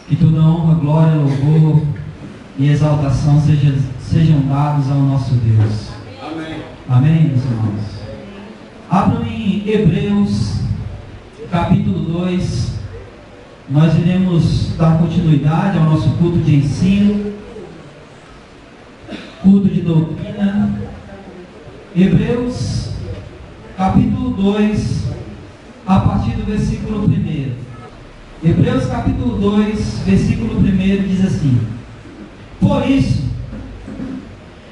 Que toda honra, glória, louvor e exaltação sejam dados ao nosso Deus. Amém. Amém, meus irmãos? Abram em Hebreus, capítulo 2. Nós iremos dar continuidade ao nosso culto de ensino, culto de doutrina. Hebreus, capítulo 2, a partir do versículo 1. Hebreus capítulo 2, versículo 1 diz assim: Por isso,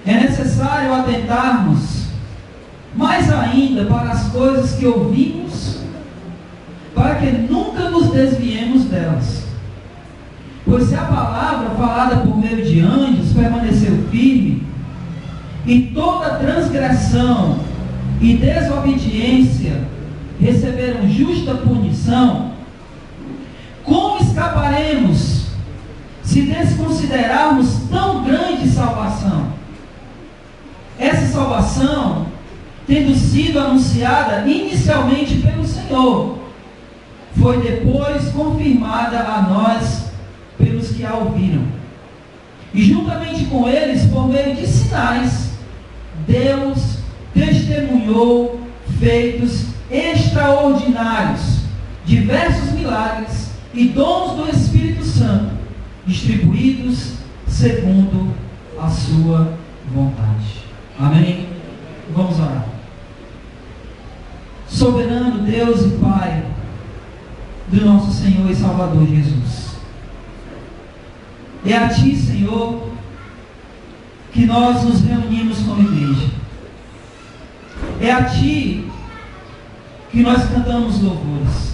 é necessário atentarmos mais ainda para as coisas que ouvimos, para que nunca nos desviemos delas. Pois se a palavra falada por meio de anjos permaneceu firme, e toda transgressão e desobediência receberam justa punição, como escaparemos se desconsiderarmos tão grande salvação? Essa salvação, tendo sido anunciada inicialmente pelo Senhor, foi depois confirmada a nós pelos que a ouviram. E juntamente com eles, por meio de sinais, Deus testemunhou feitos extraordinários, diversos milagres e dons do Espírito Santo, distribuídos segundo a sua vontade. Amém? Vamos orar. Soberano Deus e Pai do nosso Senhor e Salvador Jesus, é a Ti, Senhor, que nós nos reunimos como igreja. É a Ti que nós cantamos louvores.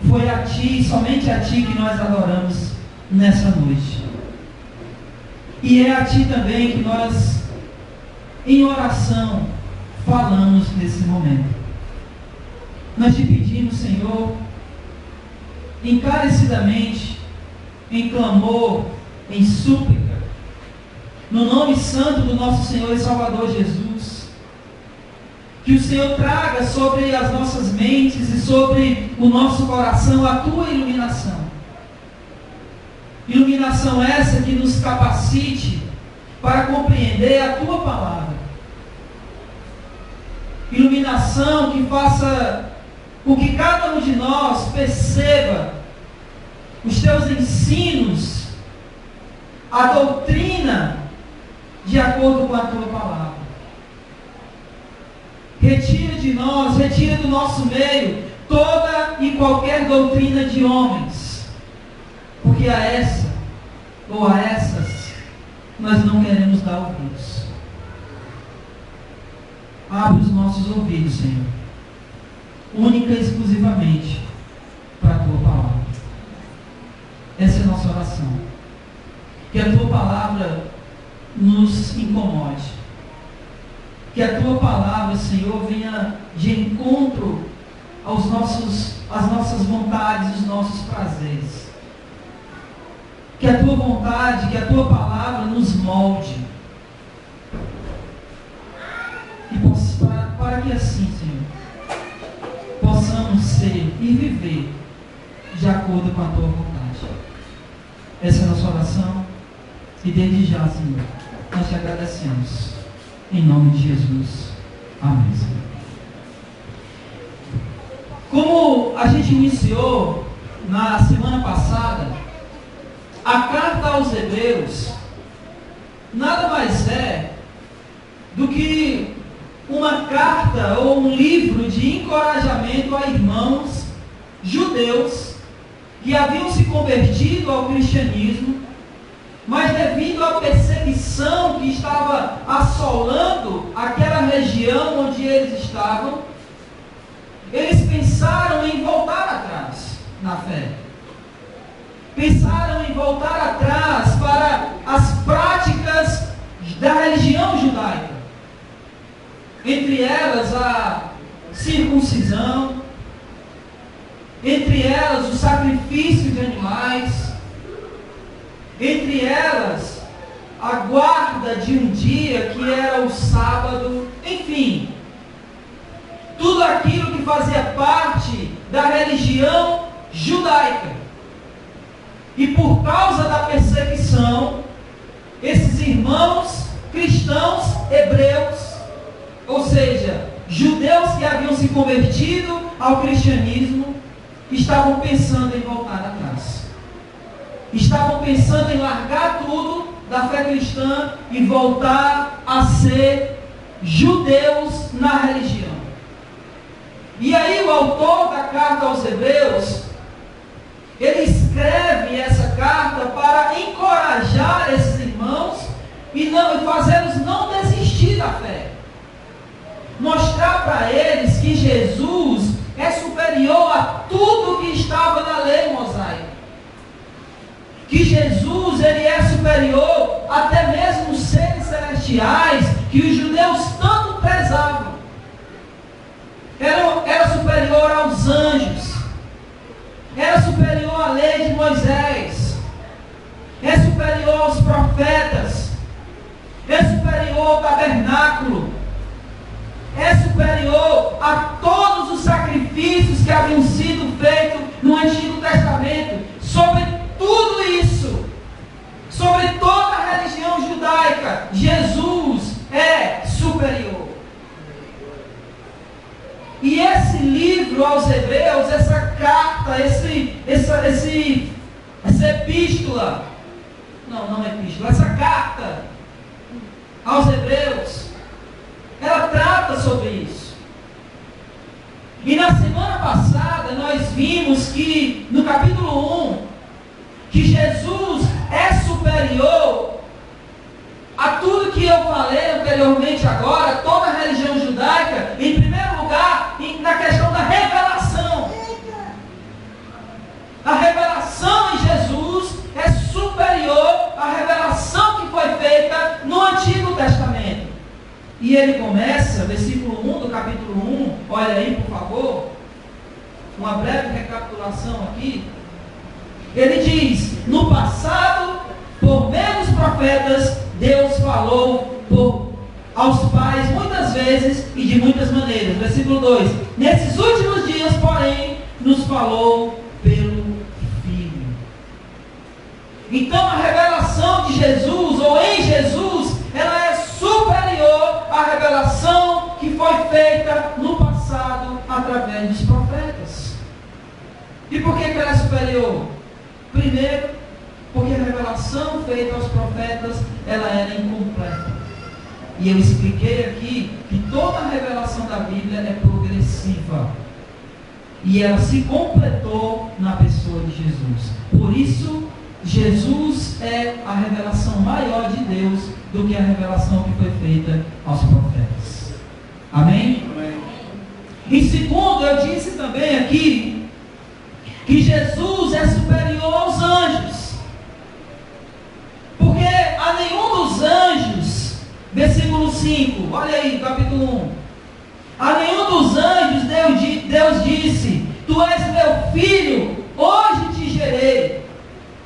Foi a Ti, somente a Ti, que nós adoramos nessa noite. E é a Ti também que nós, em oração, falamos nesse momento. Nós te pedimos, Senhor, encarecidamente, em clamor, em súplica, no nome santo do nosso Senhor e Salvador Jesus, que o Senhor traga sobre as nossas mentes e sobre o nosso coração a Tua iluminação. Iluminação essa que nos capacite para compreender a Tua palavra. Iluminação que faça com que cada um de nós perceba os Teus ensinos, a doutrina, de acordo com a Tua palavra. Retira de nós, retira do nosso meio toda e qualquer doutrina de homens, porque a essa ou a essas nós não queremos dar ouvidos. Abre os nossos ouvidos, Senhor, única e exclusivamente para a Tua palavra. Essa é a nossa oração. Que a Tua palavra nos incomode. Que a Tua palavra, Senhor, venha de encontro às nossas vontades, os nossos prazeres. Que a Tua vontade, que a Tua palavra nos molde. E para que assim, Senhor, possamos ser e viver de acordo com a Tua vontade. Essa é a nossa oração. E desde já, Senhor, nós te agradecemos. Em nome de Jesus. Amém, Senhor. Como a gente iniciou na semana passada, a carta aos Hebreus nada mais é do que uma carta ou um livro de encorajamento a irmãos judeus que haviam se convertido ao cristianismo, mas devido à perseguição que estava assolando aquela região onde eles estavam, eles pensaram em voltar atrás na fé. Pensaram em voltar atrás para as práticas da religião judaica. Entre elas a circuncisão, entre elas o sacrifício de animais, entre elas a guarda de um dia que era o sábado, enfim, tudo aquilo que fazia parte da religião judaica. E por causa da perseguição, esses irmãos cristãos hebreus, ou seja, judeus que haviam se convertido ao cristianismo, estavam pensando em voltar atrás. Estavam pensando em largar tudo da fé cristã e voltar a ser judeus na religião. E aí o autor da carta aos Hebreus, ele escreve essa carta para encorajar esses irmãos e fazê-los não desistir da fé. Mostrar para eles que Jesus é superior a tudo que estava na lei mosaica. Que Jesus, ele é superior até mesmo os seres celestiais que os judeus tanto prezavam. Era superior aos anjos. Era superior à lei de Moisés. É superior aos profetas. É superior ao tabernáculo. É superior a todos os sacrifícios que haviam sido feitos no Antigo Testamento. Sobre tudo isso, sobre toda a religião judaica, Jesus é superior. E esse livro aos Hebreus, essa carta, essa epístola, não é epístola, essa carta aos Hebreus, ela trata sobre isso. E na semana passada nós vimos que no capítulo 1, que Jesus é superior a tudo que eu falei anteriormente agora, toda a religião judaica, em primeiro lugar, na questão da revelação. A revelação em Jesus é superior à revelação que foi feita no Antigo Testamento. E ele começa, versículo 1 do capítulo 1, olha aí por favor, uma breve recapitulação aqui. Ele diz: no passado, por meio dos profetas, Deus falou aos pais muitas vezes e de muitas maneiras. Versículo 2: nesses últimos dias, porém, nos falou pelo Filho. Então a revelação de Jesus, ou em Jesus, ela é superior à revelação que foi feita no passado através dos profetas. E por que ela é superior? Primeiro, porque a revelação feita aos profetas, ela era incompleta. E eu expliquei aqui que toda a revelação da Bíblia é progressiva. E ela se completou na pessoa de Jesus. Por isso, Jesus é a revelação maior de Deus do que a revelação que foi feita aos profetas. Amém? Amém. Em segundo, eu disse também aqui que Jesus é superior aos anjos. Porque a nenhum dos anjos, versículo 5, olha aí, capítulo 1. A nenhum dos anjos Deus disse: tu és meu filho, hoje te gerei.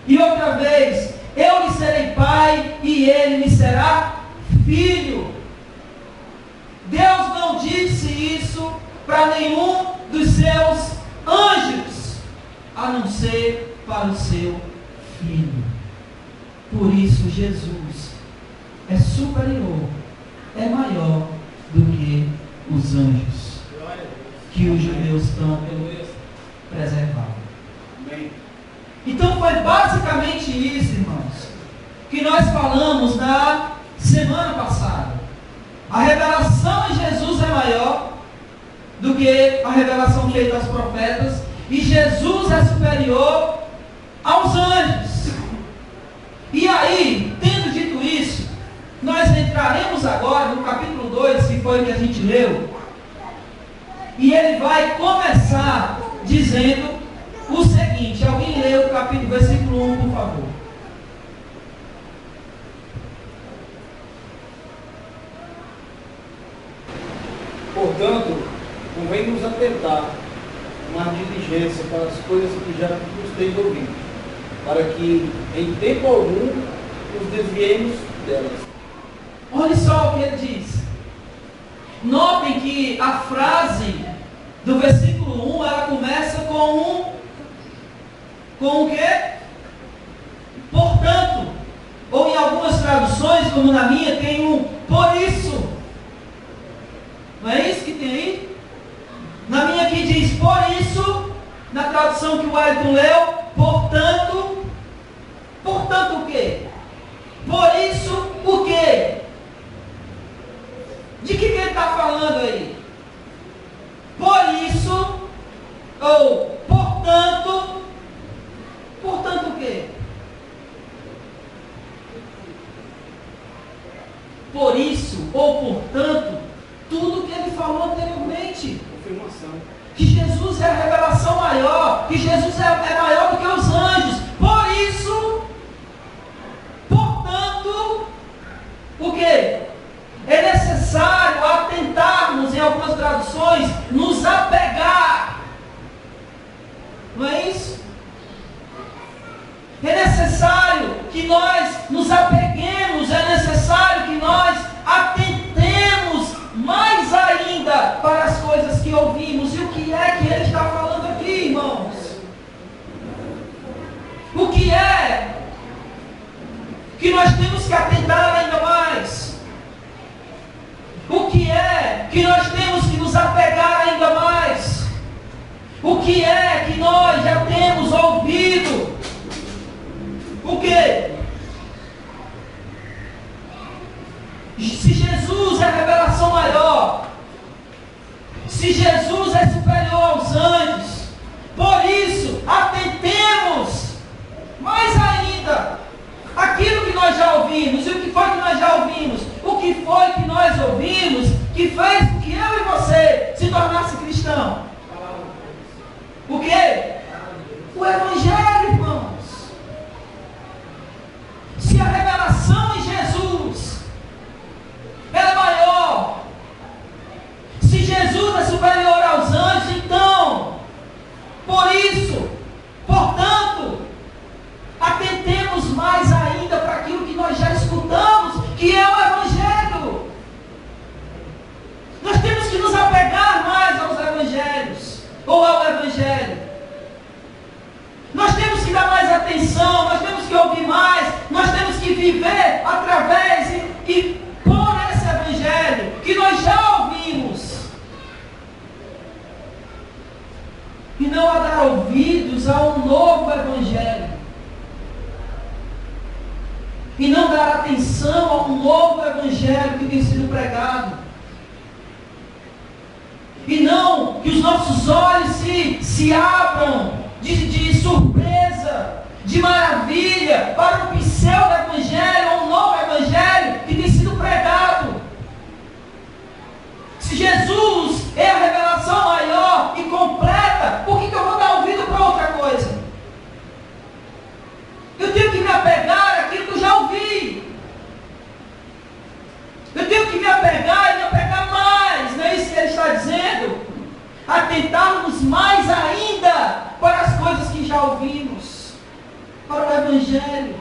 E outra vez: eu lhe serei pai e ele me será filho. Deus não disse isso para nenhum dos seus anjos, a não ser para o seu filho. Por isso Jesus é superior, é maior do que os anjos que os judeus tanto preservavam. Então foi basicamente isso, irmãos, que nós falamos na semana passada. A revelação em Jesus é maior do que a revelação feita aos profetas, e Jesus é superior aos anjos. E aí, tendo dito isso, nós entraremos agora no capítulo 2, que foi o que a gente leu, e ele vai começar dizendo o seguinte. Alguém lê o capítulo, versículo 1, por favor. Portanto, convém nos atentar com mais diligência para as coisas que já nos tens ouvido, para que em tempo algum nos desviemos delas. Olha só o que ele diz. Notem que a frase do versículo 1, ela começa com o quê? traduções, como na minha, tem um por isso. Não é isso que tem aí? Na minha aqui diz por isso, na tradução que o Wellington leu, portanto o quê? Por isso o quê? De que ele está falando aí? Por isso, ou portanto o quê? Por isso, ou portanto, tudo que ele falou anteriormente. Confirmação. Que Jesus é a revelação maior, que Jesus é maior do que os anjos. Por isso, portanto, o quê? É necessário atentarmos, em algumas traduções, nos apegar. Não é isso? É necessário que nós nos apeguemos, é necessário que nós atentemos mais ainda para as coisas que ouvimos. E o que é que ele está falando aqui, irmãos? O que é que nós temos que atentar ainda mais? O que é que nós temos que nos apegar ainda mais? O que é que nós já temos ouvido? O que? Se Jesus é a revelação maior, se Jesus é superior aos anjos, por isso, atentemos mais ainda aquilo que nós já ouvimos. E o que foi que nós já ouvimos? O que foi que nós ouvimos que fez com que eu e você se tornasse cristão? O quê? O Evangelho, irmãos. Se a revelação em Jesus é maior, se Jesus é superior aos anjos, então, por isso, portanto, atentemos mais ainda para aquilo que nós já escutamos, que é o Evangelho. Nós temos que nos apegar mais aos Evangelhos, ou ao Evangelho. Nós temos que dar mais atenção, nós temos que ouvir mais, nós temos que viver através e por esse Evangelho que nós já ouvimos. E não a dar ouvidos a um novo Evangelho. E não dar atenção a um novo Evangelho que tem sido pregado. E não que os nossos olhos se abram de surpresa, de maravilha, para um pseudo-evangelho, ou um novo evangelho que tem sido pregado. Se Jesus é a revelação maior e completa, por que eu vou dar ouvido para outra coisa? Eu tenho que me apegar àquilo que eu já ouvi. Eu tenho que me apegar e me apegar mais, não é isso que ele está dizendo? Atentarmos mais ainda para as coisas que já ouvimos, para o Evangelho.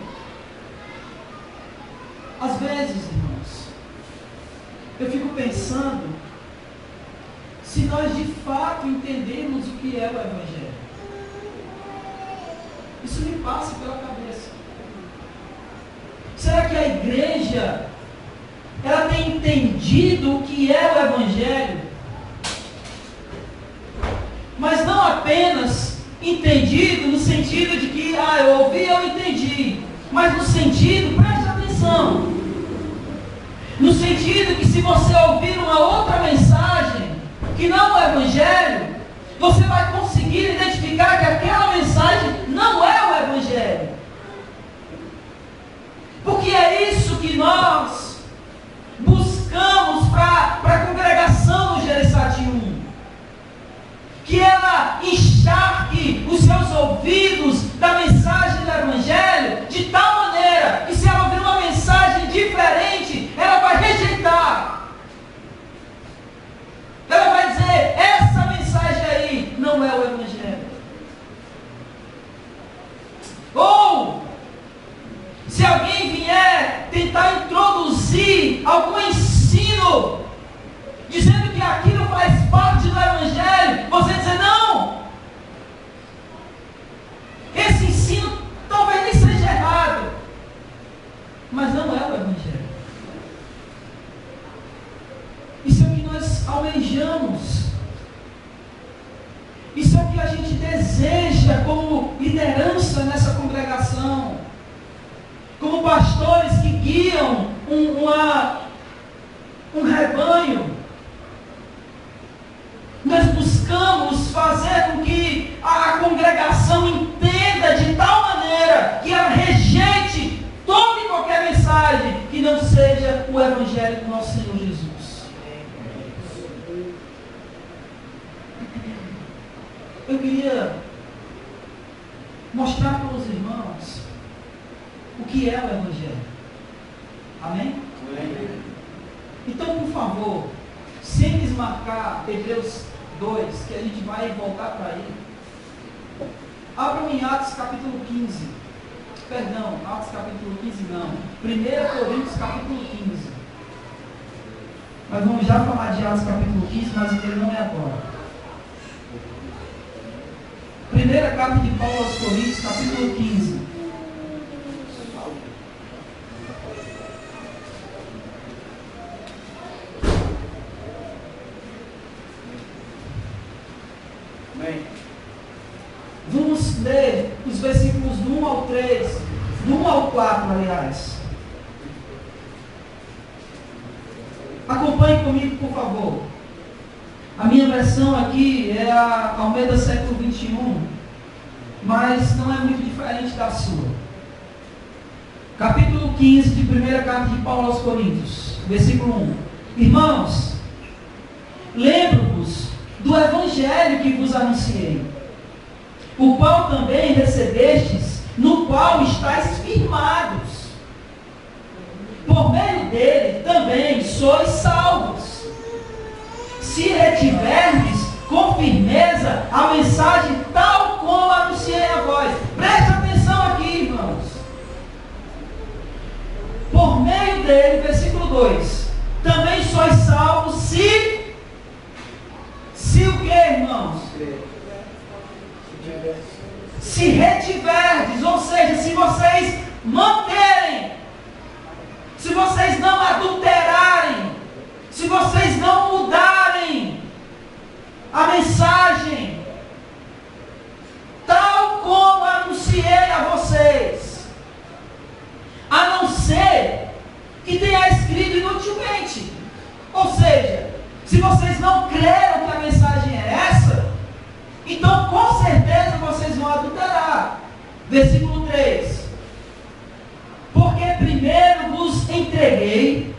Às vezes, irmãos, eu fico pensando se nós de fato entendemos o que é o Evangelho. Isso me passa pela cabeça. Será que a igreja ela tem entendido o que é o Evangelho? Mas não apenas entendido no sentido de que, eu ouvi, eu entendi. Mas no sentido, preste atenção, no sentido que se você ouvir uma outra mensagem, que não é o Evangelho, você vai conseguir identificar que aquela mensagem não é o Evangelho. Porque é isso que nós buscamos para a congregação do Gereissati 1. Que ela encharque os seus ouvidos da mensagem do Evangelho de tal maneira que se ela ouvir uma mensagem diferente, ela vai rejeitar. Ela vai dizer, essa mensagem aí não é o Evangelho. Ou, se alguém vier tentar introduzir algum ensino, dizendo que aquilo faz parte do Evangelho, você dizer, não, esse ensino talvez nem seja errado, mas não é o Evangelho. para os irmãos o que é o Evangelho. Amém? Amém. Então, por favor, sem desmarcar Hebreus 2, que a gente vai voltar para ele. Abram em Atos capítulo 15. Perdão, Atos capítulo 15 não. 1 Coríntios capítulo 15. Nós vamos já falar de Atos capítulo 15, mas ele não é agora. Primeira carta de Paulo aos Coríntios, capítulo 15. Amém. Vamos ler os versículos do 1 ao 3, do 1 ao 4, aliás. Acompanhe comigo, por favor. A minha versão aqui é a Almeida século 21, mas não é muito diferente da sua. Capítulo 15 de 1ª carta de Paulo aos Coríntios, versículo 1. Irmãos, lembro-vos do evangelho que vos anunciei, o qual também recebestes, no qual estáis firmados. Por meio dele também sois salvos, se retiverdes com firmeza a mensagem tal como anunciei a vós. Preste atenção aqui, irmãos. Por meio dele, versículo 2, também sois salvos se o que, irmãos? Se retiverdes, ou seja, se vocês manterem, se vocês não adulterarem, se vocês não mudarem a mensagem, tal como anunciei a vocês, a não ser que tenha escrito inutilmente. Ou seja, se vocês não creram que a mensagem é essa, então com certeza vocês vão adulterar. Versículo 3. Porque primeiro vos entreguei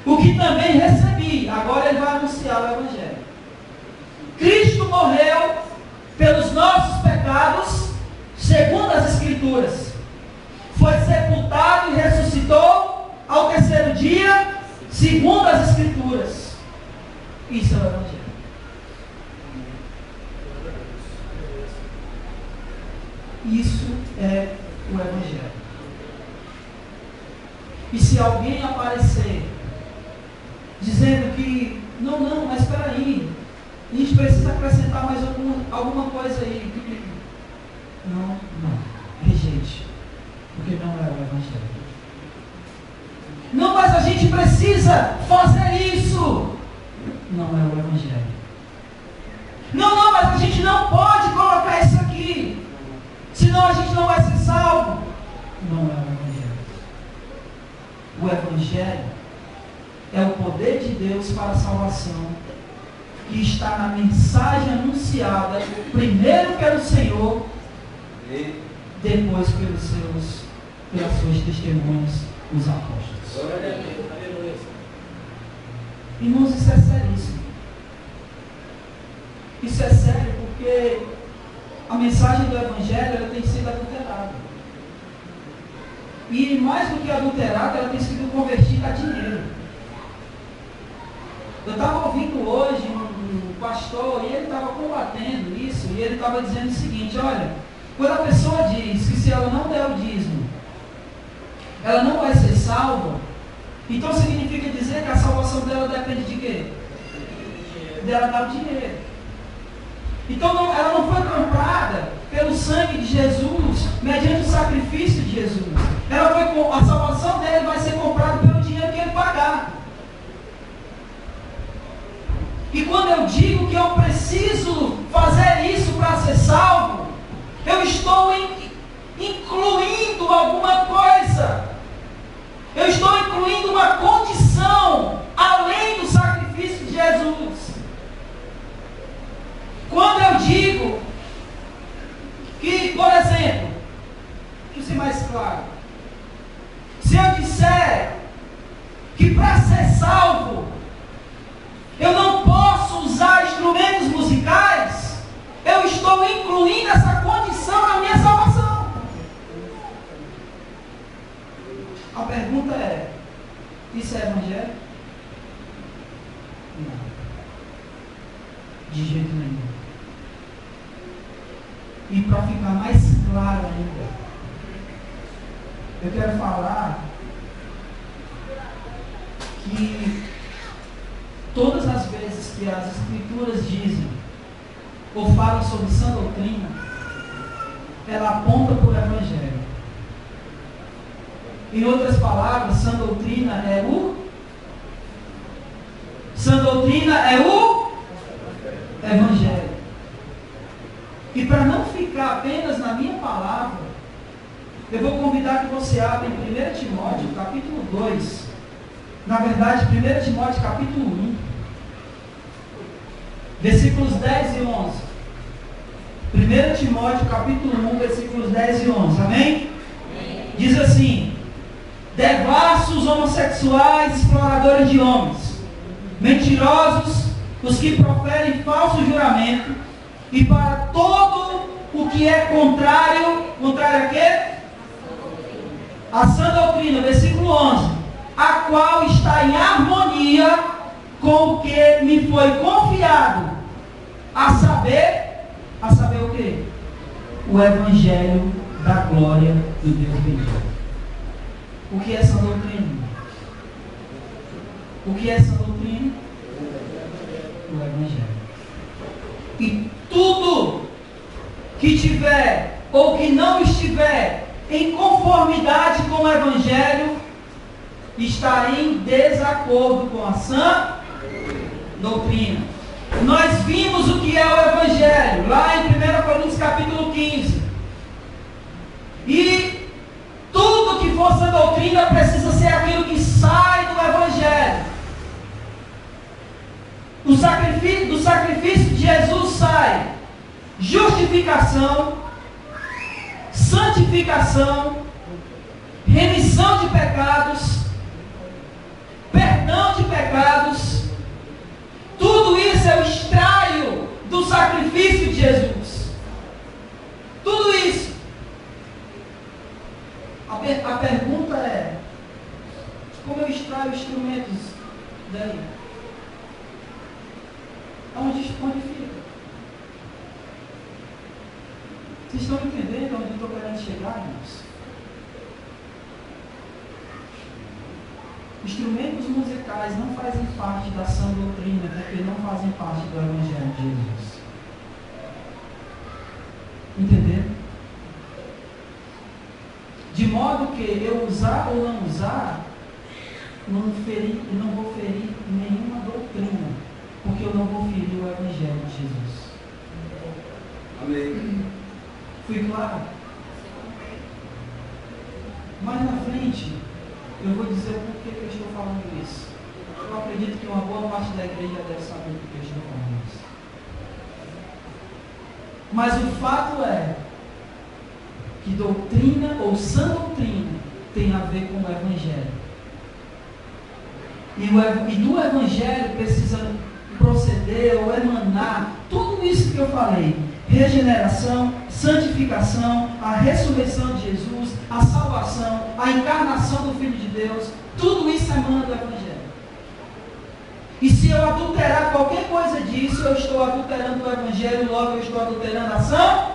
o que também recebi. Agora ele vai anunciar o Evangelho. Cristo morreu pelos nossos pecados, segundo as Escrituras. Foi sepultado e ressuscitou ao terceiro dia, segundo as Escrituras. Isso é o Evangelho. Isso é o Evangelho. E se alguém aparecer dizendo que não, mas espera aí, a gente precisa acrescentar mais alguma coisa aí, não, rejeite, porque não é o Evangelho. Não, mas a gente precisa fazer isso, não é o Evangelho. Não, mas a gente não pode colocar isso aqui, senão a gente não vai ser salvo. Não é o Evangelho. O Evangelho é o poder de Deus para a salvação, que está na mensagem anunciada, primeiro pelo Senhor, depois pelas suas testemunhas, os apóstolos. Irmãos, isso é seríssimo. Isso é sério porque a mensagem do Evangelho ela tem sido adulterada. E mais do que adulterada, ela tem sido convertida a dinheiro. Eu estava ouvindo hoje um pastor e ele estava combatendo isso, e ele estava dizendo o seguinte: olha, quando a pessoa diz que se ela não der o dízimo, ela não vai ser salva, então significa dizer que a salvação dela depende de quê? Dela dar o dinheiro. Então ela não foi comprada pelo sangue de Jesus, mediante o sacrifício de Jesus. A salvação dele vai ser comprada pelo dinheiro que ele pagar. E quando eu digo que eu preciso fazer isso para ser salvo, eu estou incluindo alguma coisa. Eu estou incluindo uma condição além do sacrifício de Jesus. Quando eu digo que, por exemplo, deixa eu ser mais claro, se eu disser que para ser salvo eu não posso usar instrumentos musicais, eu estou incluindo essa condição na minha salvação. Isso é evangelho? Não. De jeito nenhum. E para ficar mais claro ainda, eu quero falar que todas as vezes que as Escrituras dizem ou falam sobre sã doutrina, ela aponta para o Evangelho. Em outras palavras, sã doutrina é o Evangelho. E para não ficar apenas na minha palavra, eu vou convidar que você abra em 1 Timóteo, capítulo 2. Na verdade, 1 Timóteo, capítulo 1. Versículos 10 e 11. 1 Timóteo, capítulo 1, versículos 10 e 11. Amém? Diz assim: devassos, homossexuais, exploradores de homens, mentirosos, os que proferem falso juramento, e para todo o que é contrário a quê? A sã doutrina, versículo 11, a qual está em harmonia com o que me foi confiado, a saber o quê? O Evangelho da glória do Deus bendito. O que é essa doutrina? O que é essa doutrina? O Evangelho. E tudo que tiver ou que não estiver em conformidade com o Evangelho está em desacordo com a sã doutrina. Nós vimos o que é o Evangelho lá em 1 Coríntios capítulo 15. E tudo que for sã doutrina precisa ser aquilo que sai do Evangelho. Do sacrifício de Jesus sai justificação, santificação, remissão de pecados, perdão de pecados. Tudo isso eu extraio do sacrifício de Jesus. Tudo isso. A pergunta é: como eu extraio instrumentos daí? Onde fica? Vocês estão entendendo onde eu estou querendo chegar, irmãos? Instrumentos musicais não fazem parte da sã doutrina, porque não fazem parte do Evangelho de Jesus. Entenderam? De modo que eu usar ou não usar, não vou ferir nenhuma doutrina, porque eu não vou ferir o Evangelho de Jesus. Amém. Fui claro? Mais na frente, eu vou dizer por que eu estou falando isso. Eu acredito que uma boa parte da igreja deve saber por que eu estou falando isso. Mas o fato é que doutrina ou sã doutrina tem a ver com o Evangelho. E do Evangelho precisa proceder ou emanar tudo isso que eu falei: regeneração, santificação, a ressurreição de Jesus, a salvação, a encarnação do Filho de Deus. Tudo isso emana do Evangelho. E se eu adulterar qualquer coisa disso, eu estou adulterando o Evangelho, logo eu estou adulterando a ação.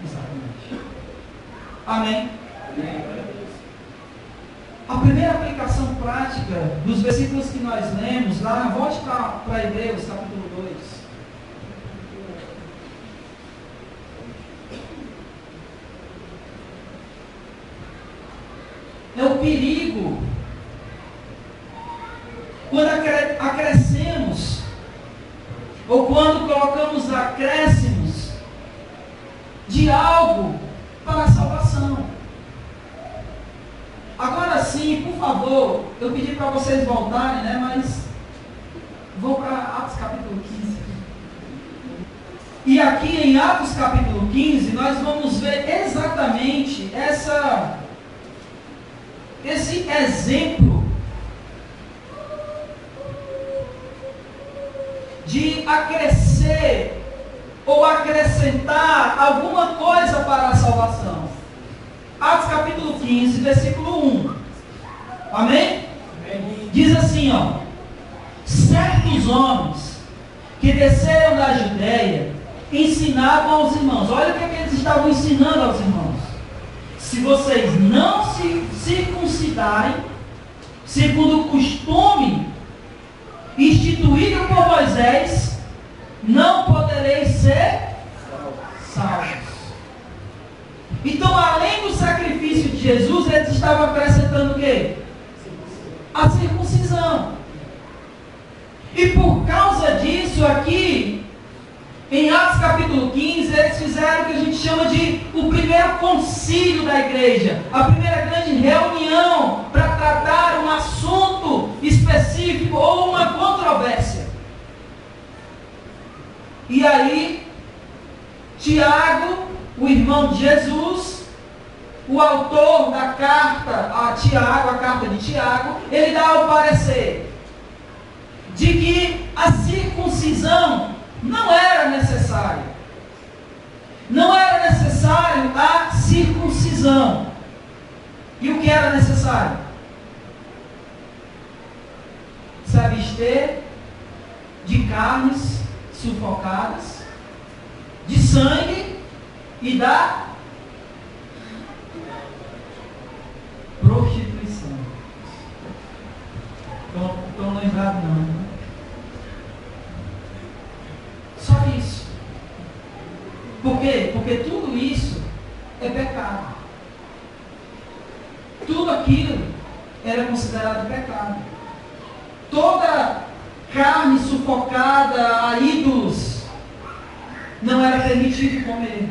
Exatamente. Amém? A primeira aplicação prática dos versículos que nós lemos, lá, volte para Hebreus, capítulo 2. É o perigo quando acrescemos ou quando colocamos acréscimos de algo para a salvação. Agora sim, por favor, eu pedi para vocês voltarem, né? Mas vou para Atos capítulo 15. E aqui em Atos capítulo 15, nós vamos ver exatamente esse exemplo de acrescer ou acrescentar alguma coisa para a salvação. Atos capítulo 15, versículo 1. Amém? assim, ó: certos homens que desceram da Judéia ensinavam aos irmãos. Olha o que eles estavam ensinando aos irmãos: se vocês não se circuncidarem segundo o costume instituído por Moisés, não podereis ser salvos. Então, além do sacrifício de Jesus, eles estavam acrescentando o quê? A circuncisão. E por causa disso, aqui em Atos capítulo 15, eles fizeram o que a gente chama de o primeiro concílio da igreja, a primeira grande reunião para tratar um assunto específico ou uma controvérsia. E aí, Tiago, o irmão de Jesus, o autor da carta a Tiago, a carta de Tiago, ele dá o parecer de que a circuncisão não era necessária. Não era necessário a circuncisão. E o que era necessário? Se abster de carnes sufocadas, de sangue e da prostituição. Estão lembrados não, né? Só isso. Por quê? Porque tudo isso é pecado. Tudo aquilo era considerado pecado. Toda carne sufocada a ídolos não era permitido comer.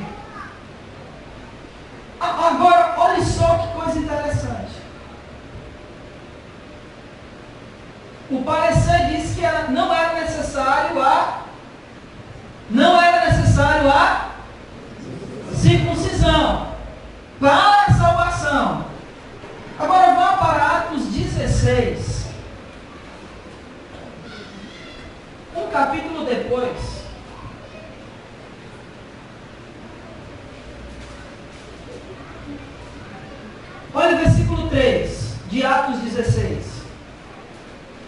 Agora, olha só que coisa interessante. O parecer diz que não era necessário a circuncisão para a salvação. Agora vá para Atos 16. Um capítulo depois. Olha o versículo 3 de Atos 16.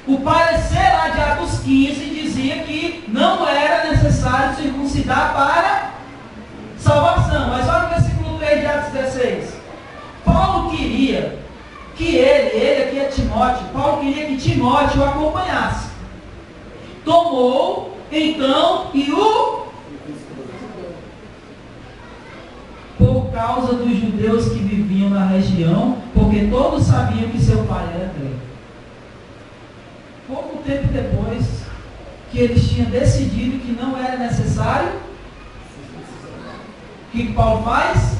O parecer lá de Atos 15 dizia que não era necessário circuncidar para salvação. Mas olha o versículo 3 de Atos 16. Paulo queria que ele aqui é Timóteo, Paulo queria que Timóteo o acompanhasse. Tomou, então, e o... Por causa dos judeus que viviam na região, porque todos sabiam que seu pai era grego. Pouco tempo depois que eles tinham decidido que não era necessário, o que Paulo faz?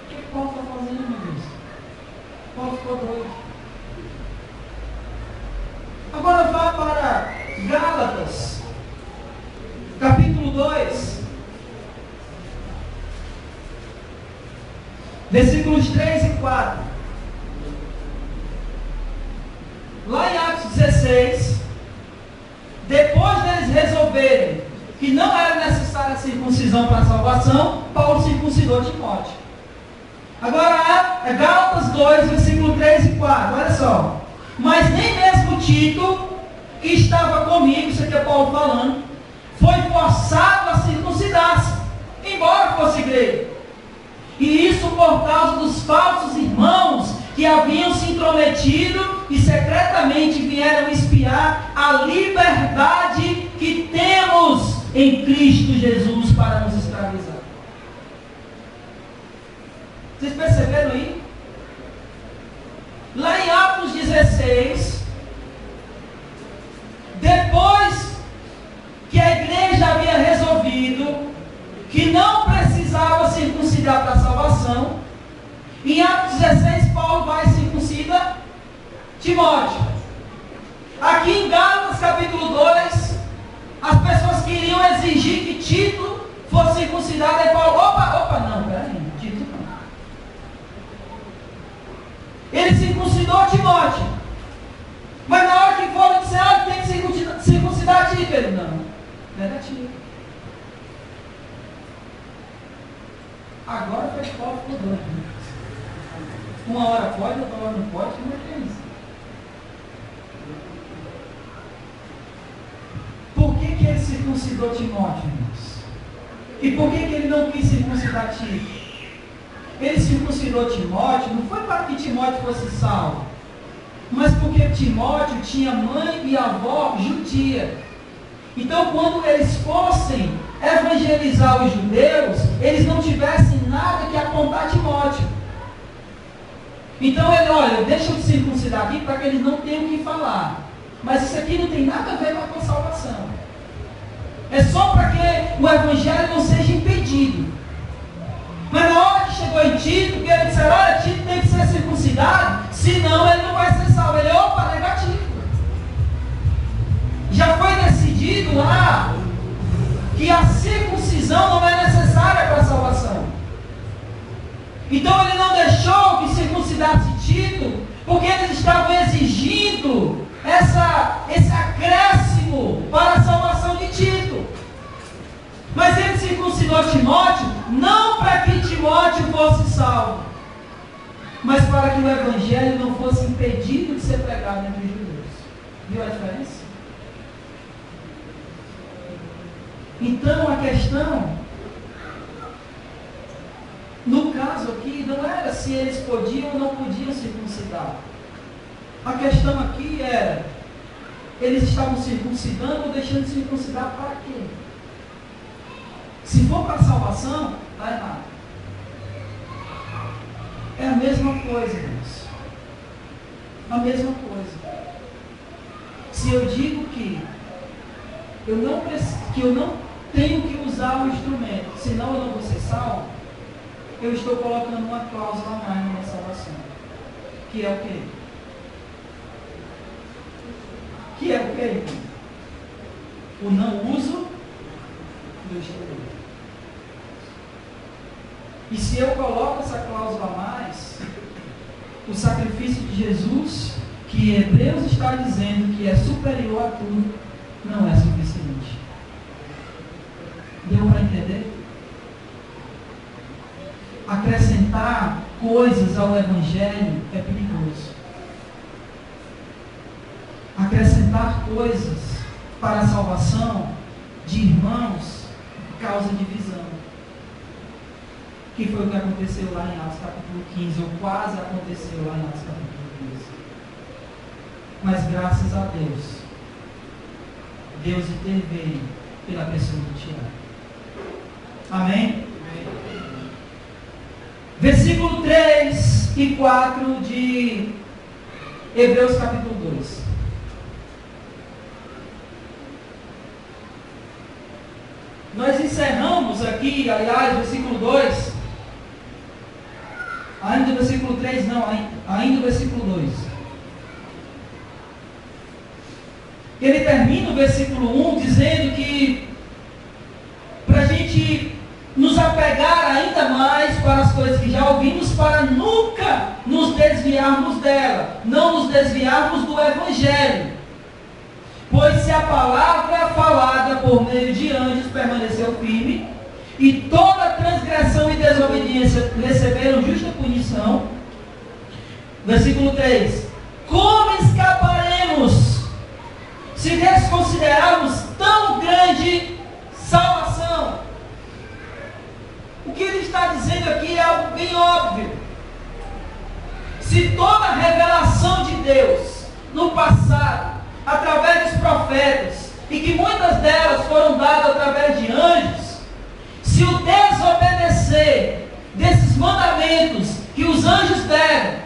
O que Paulo está fazendo, meu Deus? Paulo ficou doido. Agora vá para Gálatas, capítulo 2, versículos 3 e 4. Lá em Atos 16, depois deles resolverem que não era necessária a circuncisão para a salvação, Paulo circuncidou Timóteo. Agora, Gálatas 2, versículo 3 e 4, olha só. Mas nem mesmo Tito, que estava comigo, isso aqui é Paulo falando, foi forçado a circuncidar-se, embora fosse grego. E isso por causa dos falsos irmãos que haviam se intrometido e secretamente vieram espiar a liberdade que temos em Cristo Jesus para nos escravizar. Vocês perceberam aí? Lá em Atos 16, depois que a igreja havia resolvido que não precisava circuncidar para a salvação, em Atos 16 Paulo vai e circuncida Timóteo. Aqui em Gálatas capítulo 2, as pessoas queriam exigir que Tito fosse circuncidado, e Paulo, opa, não, peraí, Tito não. Ele circuncidou Timóteo, mas na hora que foram dizer, tem que circuncidar Tito, ele, não, negativo. Agora foi que Paulo ficou doido. Uma hora pode, outra hora não pode, como é que é isso? circuncidou Timóteo, irmãos? E por que ele não quis circuncidar Tito? Ele circuncidou Timóteo, não foi para que Timóteo fosse salvo, mas porque Timóteo tinha mãe e avó judia. Então, quando eles fossem evangelizar os judeus, eles não tivessem nada que apontar a Timóteo. Então ele, olha, deixa eu te circuncidar aqui para que eles não tenham o que falar. Mas isso aqui não tem nada a ver com a tua salvação. É só para que o evangelho não seja impedido. Mas na hora que chegou em Tito, que ele disse, olha, Tito tem que ser circuncidado, senão ele não vai ser salvo. Ele, opa, negativo. Já foi decidido lá que a circuncisão não é necessária para a salvação. Então ele não deixou que circuncidasse Tito, porque eles estavam exigindo esse acréscimo para a salvação de Tito. Mas ele circuncidou Timóteo, não para que Timóteo fosse salvo, mas para que o evangelho não fosse impedido de ser pregado entre os judeus. Viu a diferença? Então a questão, no caso aqui, não era se eles podiam ou não podiam circuncidar. A questão aqui era, eles estavam circuncidando ou deixando de circuncidar para quê? Se for para a salvação, está errado. É a mesma coisa, irmãos. A mesma coisa. Se eu digo que eu não tenho que usar o instrumento, senão eu não vou ser salvo, eu estou colocando uma cláusula a mais na minha salvação. Que é o quê? Que é o quê, irmão? O não uso do instrumento. E se eu coloco essa cláusula a mais, o sacrifício de Jesus, que Hebreus está dizendo que é superior a tudo, não é suficiente. Deu para entender? Acrescentar coisas ao Evangelho é perigoso. Acrescentar coisas para a salvação de irmãos causa divisão. Que foi o que aconteceu lá em Atos capítulo 15, ou quase aconteceu lá em Atos capítulo 15. Mas graças a Deus, Deus interveio pela pessoa do Tiago. Amém? Versículo 3 e 4 de Hebreus capítulo 2. Nós encerramos aqui, aliás, versículo 2. Ainda o versículo 3, não, ainda o versículo 2. Ele termina o versículo 1 dizendo que para a gente nos apegar ainda mais para as coisas que já ouvimos, para nunca nos desviarmos dela, não nos desviarmos do Evangelho. Pois se a palavra falada por meio de anjos permaneceu firme, e toda transgressão e desobediência receberam justa punição. Versículo 3. Como escaparemos se desconsiderarmos tão grande salvação? O que ele está dizendo aqui é algo bem óbvio. Se toda a revelação de Deus no passado, através dos profetas, e que muitas delas foram dadas através de anjos, se o desobedecer desses mandamentos que os anjos deram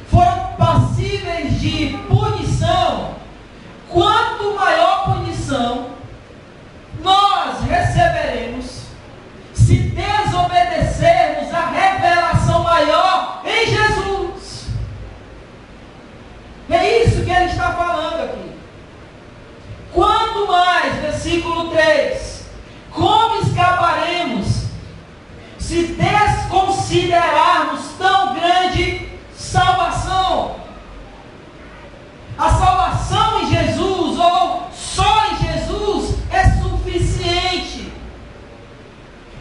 foram passíveis de punição, quanto maior punição nós receberemos se desobedecermos a revelação maior em Jesus. É isso que ele está falando aqui. Quanto mais, versículo 3, como escaparemos se desconsiderarmos tão grande salvação? A salvação em Jesus, ou só em Jesus, é suficiente.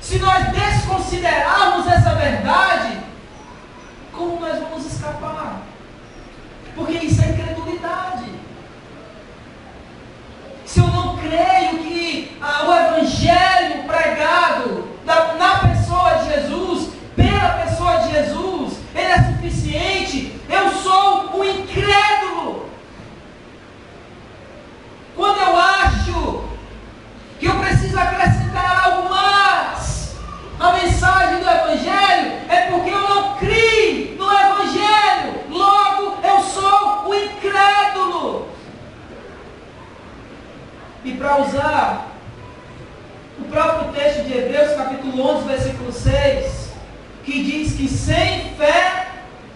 Se nós desconsiderarmos essa verdade, como nós vamos escapar? Porque isso é incredulidade. Se eu não creio que a que diz que sem fé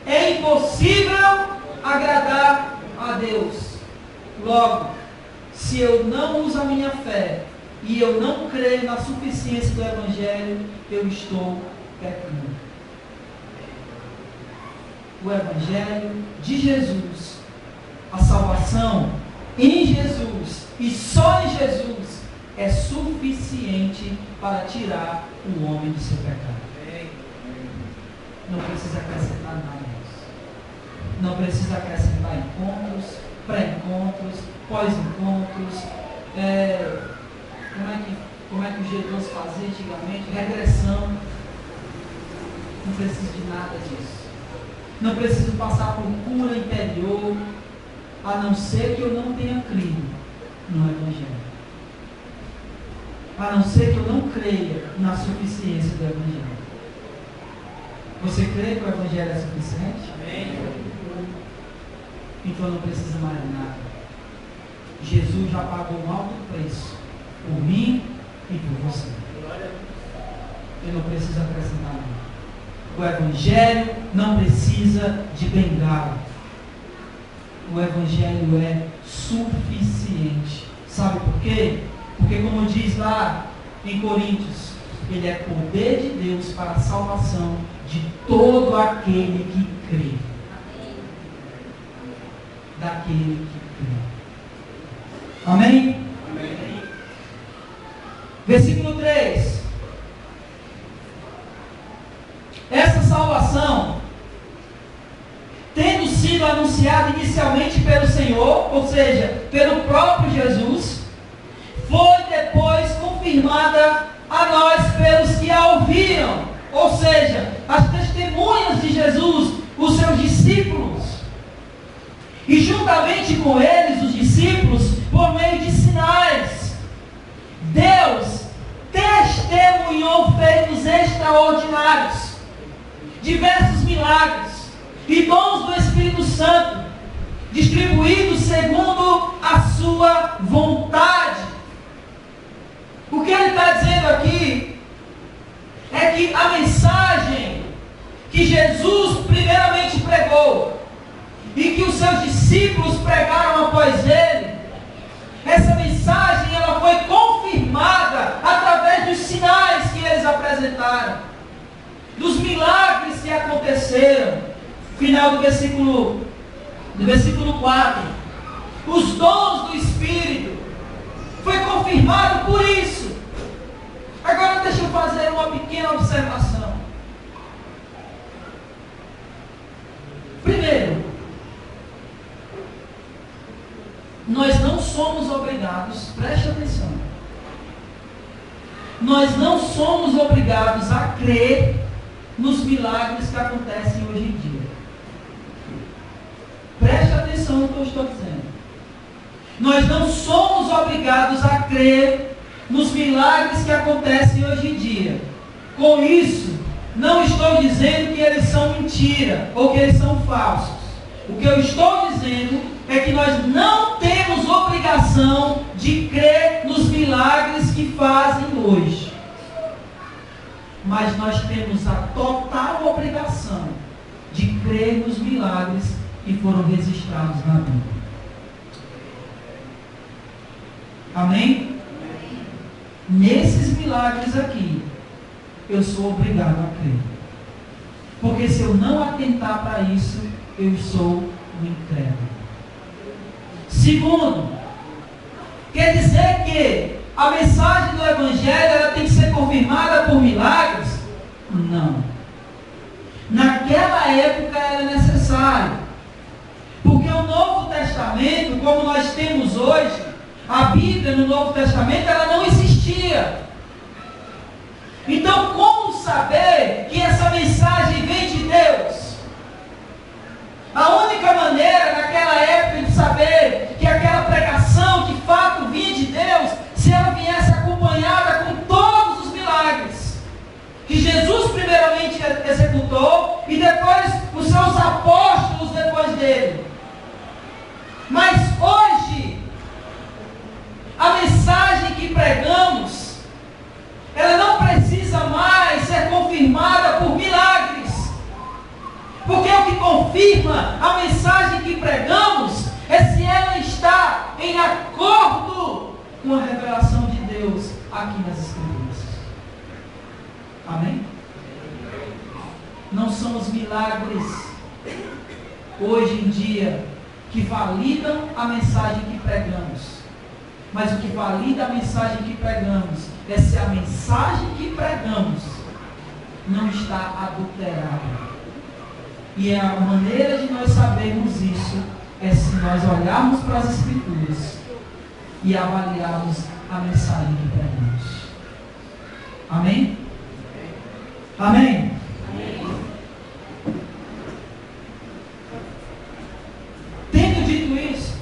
é impossível agradar a Deus. Logo, se eu não uso a minha fé e eu não creio na suficiência do Evangelho, eu estou pecando. O Evangelho de Jesus, a salvação em Jesus e só em Jesus é suficiente para tirar o homem do seu pecado. Não precisa acrescentar nada disso. Não precisa acrescentar encontros, pré-encontros, pós-encontros, como é que os judeus faziam antigamente, regressão. Não precisa de nada disso. Não preciso passar por cura interior, a não ser que eu não tenha crido no Evangelho. A não ser que eu não creia na suficiência do Evangelho. Você crê que o Evangelho é suficiente? Amém. Então não precisa mais de nada. Jesus já pagou um alto preço por mim e por você. Eu não preciso acrescentar nada. O Evangelho não precisa de bengala. O Evangelho é suficiente. Sabe por quê? Porque, como diz lá em Coríntios, ele é poder de Deus para a salvação de todo aquele que crê. Daquele que crê. Amém? Amém. Versículo 3. Essa salvação, tendo sido anunciada inicialmente pelo Senhor, ou seja, pelo próprio Jesus, foi depois confirmada a nós pelos que a ouviram, ou seja, as testemunhas de Jesus, os seus discípulos, e juntamente com eles, os discípulos, por meio de sinais. Deus testemunhou feitos extraordinários, diversos milagres e dons do Espírito Santo, distribuídos segundo a sua vontade. O que ele está dizendo aqui é que a mensagem que Jesus primeiramente pregou e que os seus discípulos pregaram após ele, essa mensagem ela foi confirmada através dos sinais que eles apresentaram, dos milagres que aconteceram. Final do versículo 4. Os dons do Espírito foi confirmado por isso. Agora deixa eu fazer uma pequena observação. Primeiro, nós não somos obrigados, preste atenção, nós não somos obrigados a crer nos milagres que acontecem hoje em dia. Preste atenção no que eu estou dizendo. Nós não somos obrigados a crer nos milagres que acontecem hoje em dia. Com isso, não estou dizendo que eles são mentira ou que eles são falsos. O que eu estou dizendo é que nós não temos obrigação de crer nos milagres que fazem hoje. Mas nós temos a total obrigação de crer nos milagres que foram registrados na Bíblia. Amém? Nesses milagres aqui, eu sou obrigado a crer. Porque se eu não atentar para isso, eu sou um incrédulo. Segundo, quer dizer que a mensagem do Evangelho ela tem que ser confirmada por milagres? Não. Naquela época era necessário. Porque o Novo Testamento, como nós temos hoje, a Bíblia no Novo Testamento, ela não existia. Então, como saber que essa mensagem vem de Deus? A única maneira naquela época de saber que aquela pregação de fato vinha de Deus, se ela viesse acompanhada com todos os milagres que Jesus primeiramente executou e depois os seus apóstolos depois dele. Mas hoje, a mensagem que pregamos, ela não precisa mais ser confirmada confirma a mensagem que pregamos é se ela está em acordo com a revelação de Deus aqui nas Escrituras. Amém? Não são os milagres hoje em dia que validam a mensagem que pregamos, mas o que valida a mensagem que pregamos é se a mensagem que pregamos não está adulterada. E a maneira de nós sabermos isso é se nós olharmos para as Escrituras e avaliarmos a mensagem que pregamos. Amém? Amém? Tendo dito isso,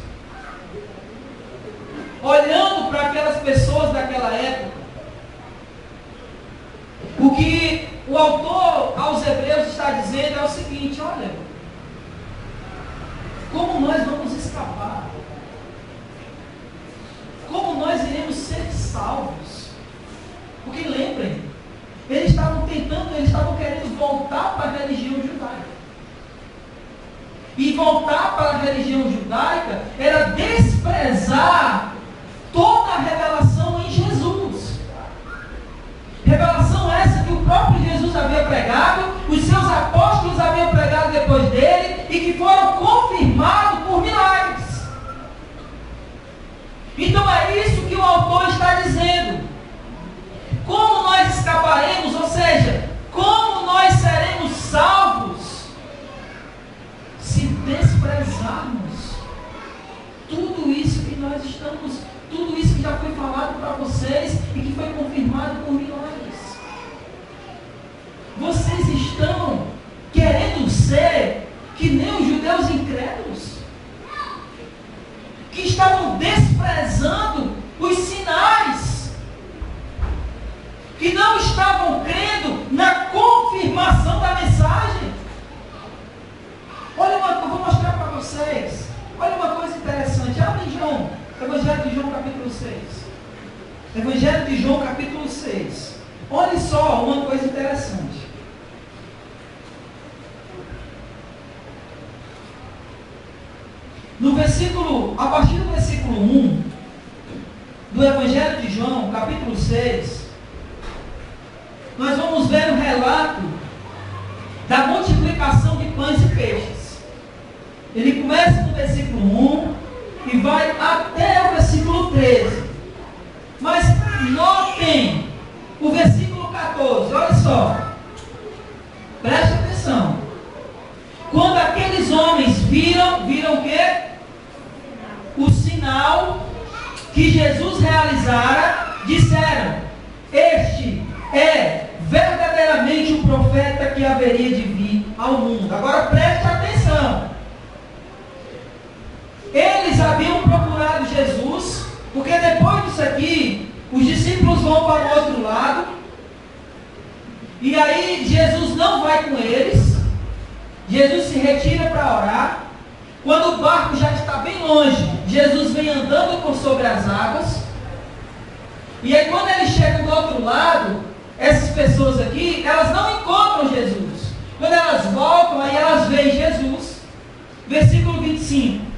olhando para aquelas pessoas daquela época, o que o autor aos Hebreus está dizendo é o seguinte: olha, como nós vamos escapar? Como nós iremos ser salvos? Porque lembrem, eles estavam querendo voltar para a religião judaica. E voltar para a religião judaica era desprezar toda a revelação em Jesus. Revelação essa que o próprio Jesus havia pregado, os seus apóstolos haviam pregado depois dele e que foram confirmados por milagres. Então é isso que o autor está dizendo. Como nós escaparemos, ou seja, como nós seremos salvos se desprezarmos tudo isso que nós estamos, tudo isso que já foi falado para vocês e que foi confirmado por milagres? Vocês estão querendo ser que nem os judeus incrédulos, que estavam desprezando os sinais, que não estavam crendo na confirmação da mensagem. Olha, eu vou mostrar para vocês. Olha uma coisa interessante. Abre em João, Evangelho de João capítulo 6. Evangelho de João capítulo 6. Olha só uma coisa interessante. No versículo, a partir do versículo 1 do Evangelho de João, capítulo 6, nós vamos ver o relato da multiplicação de pães e peixes. Ele começa no versículo 1 e vai até o versículo 13. Mas notem o versículo 14, olha só. Preste atenção. Quando aqueles homens viram o quê? O sinal que Jesus realizara, disseram: este é verdadeiramente o profeta que haveria de vir ao mundo. Agora preste atenção. Eles haviam procurado Jesus, porque depois disso aqui, os discípulos vão para o outro lado, e aí Jesus não vai com eles. Jesus se retira para orar. Quando o barco já está bem longe, Jesus vem andando por sobre as águas. E aí quando eles chegam do outro lado, essas pessoas aqui, elas não encontram Jesus. Quando elas voltam, aí elas veem Jesus. Versículo 25.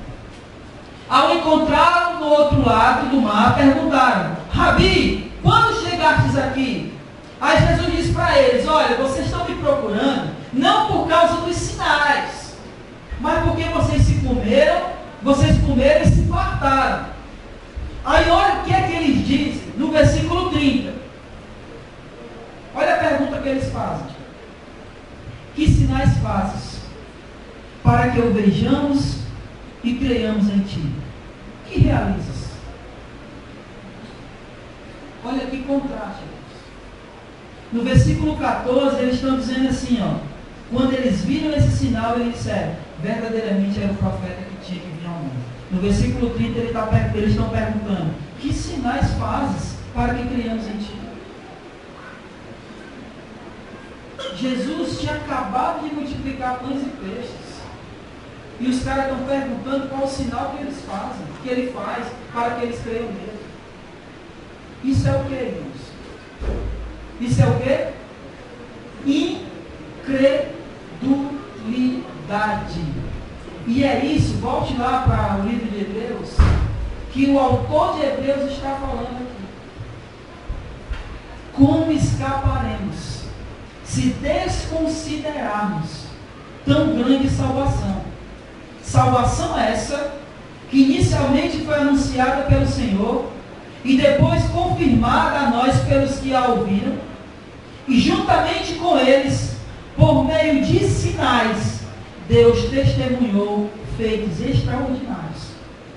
Ao encontrá-lo no outro lado do mar, perguntaram: Rabi, quando chegastes aqui? Aí Jesus disse para eles: olha, vocês estão me procurando não por causa dos sinais, mas porque vocês comeram e se fartaram. Aí olha o que é que eles dizem no versículo 30. Olha a pergunta que eles fazem: que sinais fazes para que o vejamos e creiamos em ti? Que realizas? Olha que contraste. No versículo 14 eles estão dizendo assim, ó: quando eles viram esse sinal, eles disseram: verdadeiramente era o profeta que tinha que vir ao mundo. No versículo 30 eles estão perguntando: que sinais fazes para que creiamos em ti? Jesus tinha acabado de multiplicar pães e peixes. E os caras estão perguntando qual o sinal que eles fazem, que ele faz, para que eles creiam nele. Isso é o que, irmãos? Isso é o que? Incredulidade. verdade. E é isso, volte lá para o livro de Hebreus, que o autor de Hebreus está falando aqui. Como escaparemos se desconsiderarmos tão grande salvação? Salvação essa que inicialmente foi anunciada pelo Senhor e depois confirmada a nós pelos que a ouviram, e juntamente com eles, por meio de sinais, Deus testemunhou feitos extraordinários,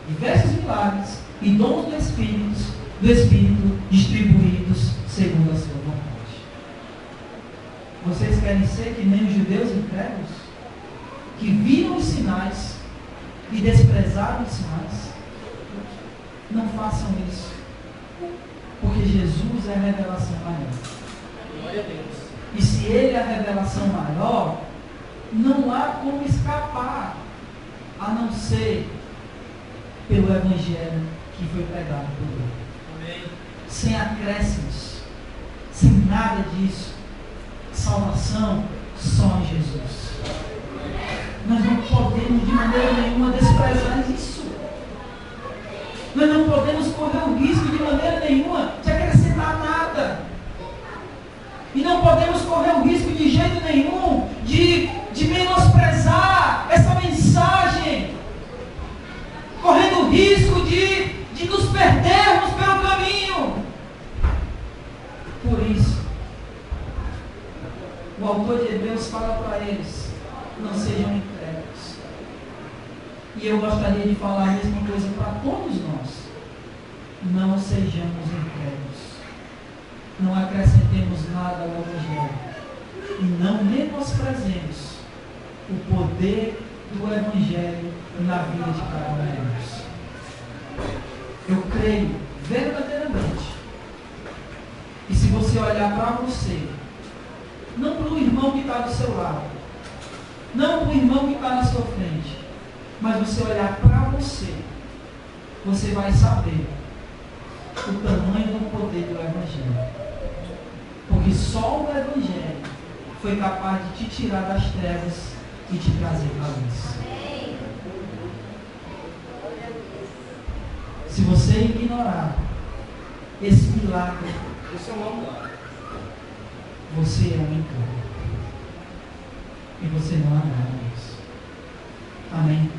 diversos milagres e dons do Espírito distribuídos segundo a sua vontade. Vocês querem ser que nem os judeus incrédulos, que viram os sinais e desprezaram os sinais? Não façam isso, porque Jesus é a revelação maior. Glória a Deus. E se Ele é a revelação maior, não há como escapar, a não ser pelo Evangelho que foi pregado por Ele. Amém. Sem acréscimos, sem nada disso. Salvação só em Jesus. Nós não podemos de maneira nenhuma desprezar isso. Nós não podemos correr o risco de maneira nenhuma de acrescentar nada. E não podemos correr o risco de jeito nenhum de menosprezar essa mensagem, correndo o risco de nos perdermos pelo caminho. Por isso, o autor de Hebreus fala para eles: não sejam incrédulos. E eu gostaria de falar a mesma coisa para todos nós: não sejamos incrédulos. Não acrescentemos nada ao Evangelho e não menosprezemos o poder do Evangelho na vida de cada um de nós. Eu creio verdadeiramente, e se você olhar para você, não para o irmão que está do seu lado, não para o irmão que está na sua frente, mas você olhar para você, você vai saber o tamanho do poder do Evangelho. Porque só o Evangelho foi capaz de te tirar das trevas e te trazer para a luz. Se você ignorar esse milagre, Esse é o nome lá. você é um incrédulo. E você não é nada disso. Amém?